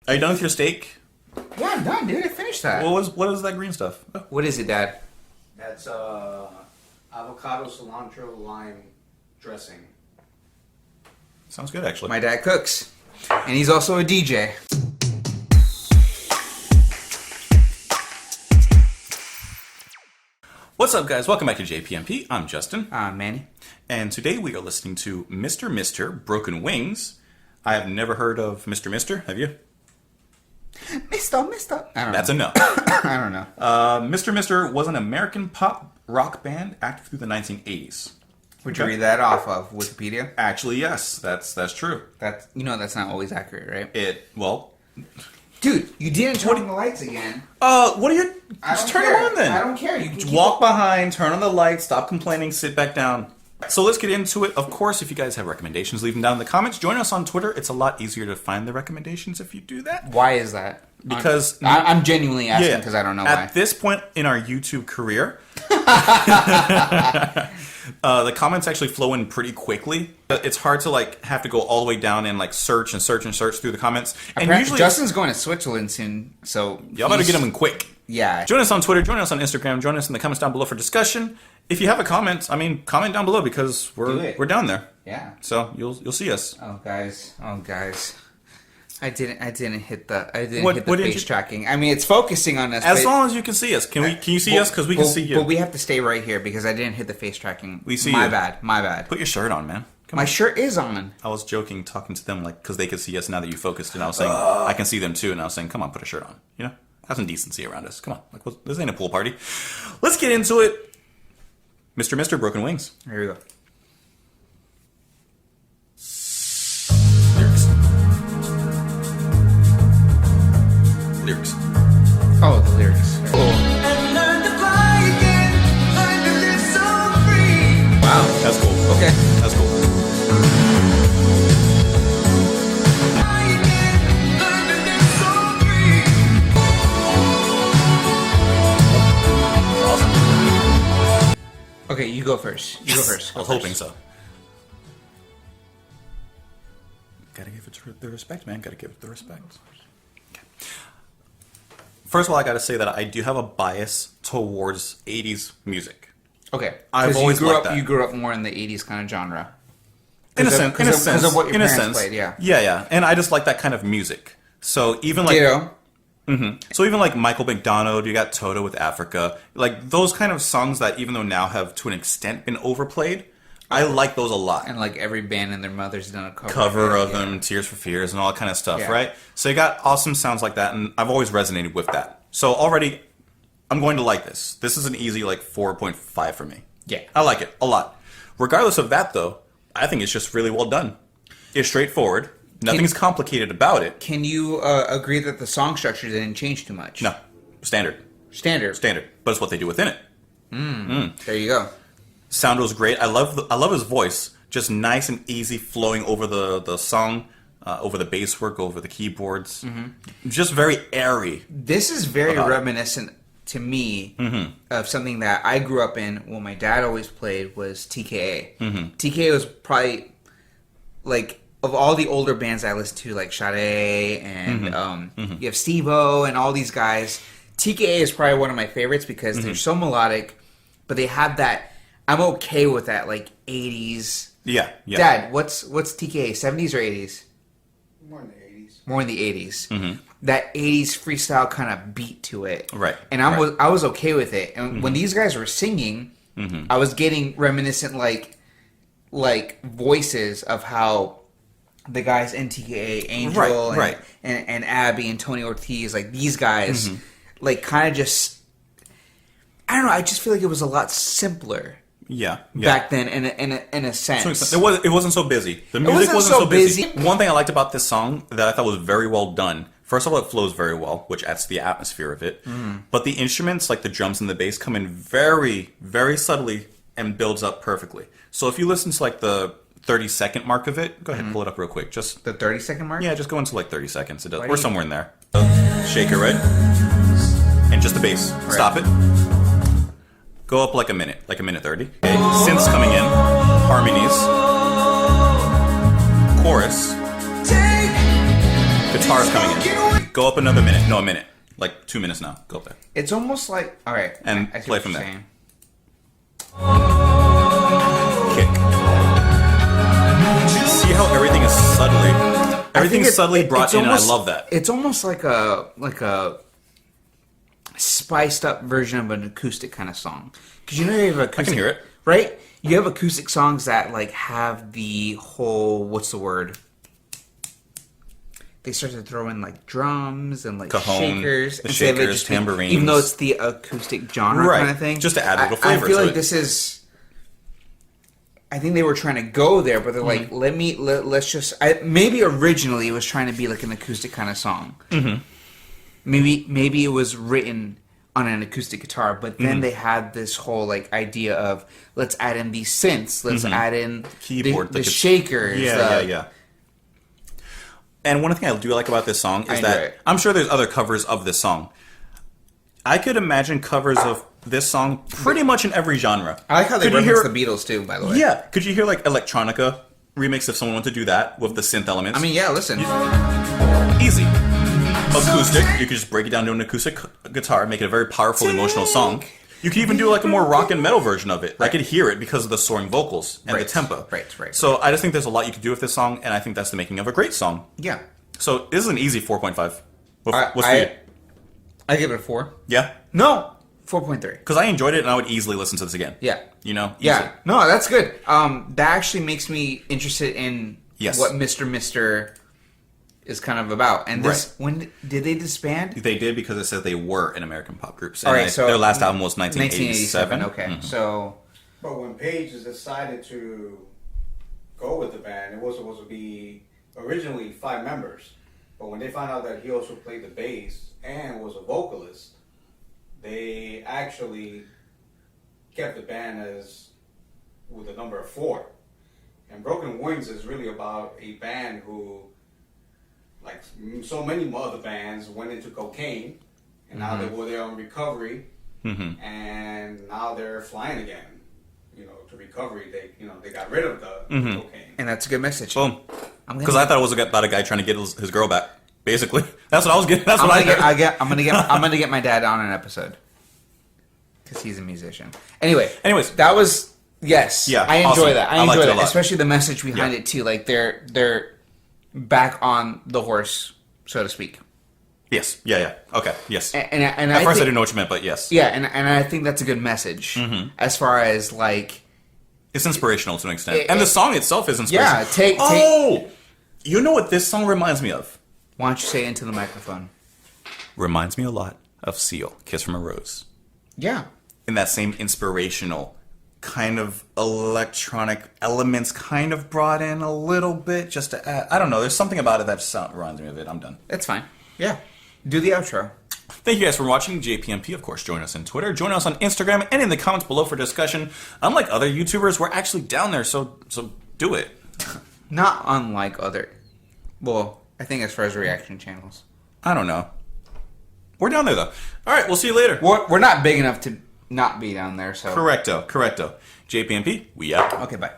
Are you done with your steak? Yeah, I'm done, dude. I finished that. What is that green stuff? What is it, Dad? That's avocado, cilantro, lime dressing. Sounds good, actually. My dad cooks, and he's also a DJ. What's up, guys? Welcome back to JPMP. I'm Justin. Manny. And today we are listening to Mr. Broken Wings. I have never heard of Mr. Have you? Mister. I don't That's know. a no. I don't know. Mr. was an American pop rock band active through the 1980s. Would you read that off of Wikipedia? Actually, yes. That's true. That's that's not always accurate, right? Dude, you didn't turn on the lights again. What are you... Just turn them on then. I don't care. You can walk behind, turn on the lights, stop complaining, sit back down. So let's get into it. Of course, if you guys have recommendations, leave them down in the comments. Join us on Twitter. It's a lot easier to find the recommendations if you do that. Why is that? Because... I'm genuinely asking because I don't know why. At this point in our YouTube career... the comments actually flow in pretty quickly. It's hard to have to go all the way down and search through the comments. And usually Justin's going to Switzerland soon, so y'all better get them in quick. Yeah. Join us on Twitter. Join us on Instagram. Join us in the comments down below for discussion. If you have a comment, comment down below because we're down there. Yeah. So you'll see us. Oh guys. I didn't hit the What did face tracking. I mean, it's focusing on us. As long as you can see us. Can you see us? Because we can see you. But we have to stay right here because I didn't hit the face tracking. We see My you. My bad. Put your shirt on, man. My shirt is on. I was joking, talking to them because they could see us now that you focused, and I was saying I can see them too, and I was saying, come on, put a shirt on. Have some decency around us. Come on, this ain't a pool party. Let's get into it. Mr. Broken Wings. Here we go. Lyrics. Oh, the lyrics. Wow, that's cool. Okay. That's cool. Awesome. Okay, you go first. You go first. I was hoping so. Gotta give it the respect, man. Gotta give it the respect. Okay. First of all, I gotta say that I do have a bias towards 80s music. Okay. I've always liked that. You grew up more in the 80s kind of genre. In a sense. Because of what your parents played, yeah. Yeah. And I just like that kind of music. So even Ditto. So even Michael McDonald, you got Toto with Africa, those kind of songs that even though now have to an extent been overplayed, I like those a lot. And every band and their mother's done a cover of them, Tears for Fears and all that kind of stuff, right? So you got awesome sounds like that, and I've always resonated with that. So already, I'm going to like this. This is an easy 4.5 for me. Yeah. I like it a lot. Regardless of that, though, I think it's just really well done. It's straightforward. Nothing's complicated about it. Can you agree that the song structure didn't change too much? No. Standard. But it's what they do within it. There you go. Sound was great. I love his voice. Just nice and easy flowing over the song, over the bass work, over the keyboards. Just very airy. This is very reminiscent to me of something that I grew up in. Well, my dad always played was TKA. TKA was probably of all the older bands I listened to, like Sade and you have Steve-O and all these guys. TKA is probably one of my favorites because they're so melodic, but they have that. I'm okay with that, 80s. Yeah. Dad, what's TKA? 70s or 80s? More in the 80s. More in the 80s. That 80s freestyle kind of beat to it. Right. And I was okay with it. And when these guys were singing, I was getting reminiscent like voices of how the guys in TKA, Angel and Abby and Tony Ortiz, these guys, kind of just, I don't know, I just feel like it was a lot simpler. Yeah. Back then, in a sense, it wasn't so busy. The music wasn't so busy. One thing I liked about this song that I thought was very well done. First of all, it flows very well, which adds to the atmosphere of it. But the instruments, like the drums and the bass, come in very, very subtly and builds up perfectly. So if you listen to the 30-second mark of it, go ahead and pull it up real quick. Just the 30-second mark. Yeah, just go into 30 seconds. It does. We're somewhere in there. Shake it, right? And just the bass. Right. Stop it. Go up a minute 30. Okay. Synths coming in, harmonies, chorus, guitars coming in. Go up another minute. No, a minute. Like 2 minutes now. Go up there. It's almost like all right, And I see play what from you're there. saying. Kick. See how everything is subtly brought in, and I love that. It's almost like a spiced up version of an acoustic kind of song. Because you know you have acoustic, I can hear it. right? You have acoustic songs that like have the whole what's the word? They start to throw in like drums and like Cajon, shakers, the instead of it shakers, just being- tambourines. even though it's the acoustic genre Right. kind of thing. Just to add a little flavor I feel to like it. this is. I think they were trying to go there, but they're like, let's just. Maybe originally it was trying to be like an acoustic kind of song. Mm-hmm. Maybe it was written on an acoustic guitar, but then they had this whole like idea of let's add in these synths, let's add in Keyboard, the shakers. Yeah. And one thing I do like about this song is I enjoy that it. I'm sure there's other covers of this song. I could imagine covers of this song pretty much in every genre. I like how they Could you reference hear- the Beatles too. By the way, Yeah, could you hear like electronica remix if someone wanted to do that with the synth elements? I mean, yeah. Listen, Easy. Acoustic, you could just break it down to an acoustic guitar, make it a very powerful, emotional song. You could even do like a more rock and metal version of it. I could hear it because of the soaring vocals and the tempo. Right. So I just think there's a lot you could do with this song, and I think that's the making of a great song. yeah. So this is an easy 4.5. What's for you? I give it a 4. Yeah? No, 4.3. Because I enjoyed it, and I would easily listen to this again. Yeah. You know? Yeah. Easy. No, that's good. That actually makes me interested in Yes. what Mr. is kind of about. And this, when did they disband? They did because it said they were an American pop group. All right, so their last album was 1987. Okay, so But when Page decided to go with the band, it was supposed to be originally 5 members. But when they found out that he also played the bass and was a vocalist, they actually kept the band as with the number 4. And Broken Wings is really about a band who, like so many other bands, went into cocaine, and now they were there on recovery, and now they're flying again. You know, to recovery, they got rid of the cocaine. and that's a good message. Boom. I'm Because I thought it was about a guy trying to get his girl back. Basically, that's what I was getting. That's what I heard. I'm gonna get my dad on an episode because he's a musician. Anyways, that was yes. Yeah, I enjoy awesome. that. I I liked enjoy it a that, lot. especially the message behind Yeah. it too. Like they're back on the horse, so to speak. Yes. Yeah. Okay. Yes. And At first, I didn't know what you meant, but yes. Yeah, and I think that's a good message as far as like It's inspirational to an extent. And the song itself is inspirational. yeah. Take. You know what this song reminds me of? Why don't you say it into the microphone? Reminds me a lot of Seal, Kiss from a Rose. Yeah. In that same inspirational kind of electronic elements kind of brought in a little bit just to add. I don't know. There's something about it that reminds me of it. I'm done. That's fine. Yeah. Do the outro. Thank you guys for watching JPMP. Of course, join us on Twitter. Join us on Instagram and in the comments below for discussion. Unlike other YouTubers, we're actually down there, so do it. Not unlike other. Well, I think as far as reaction channels. I don't know. We're down there, though. All right, we'll see you later. We're not big enough to not be down there, so. Correcto. JPMP, we out. Okay, bye.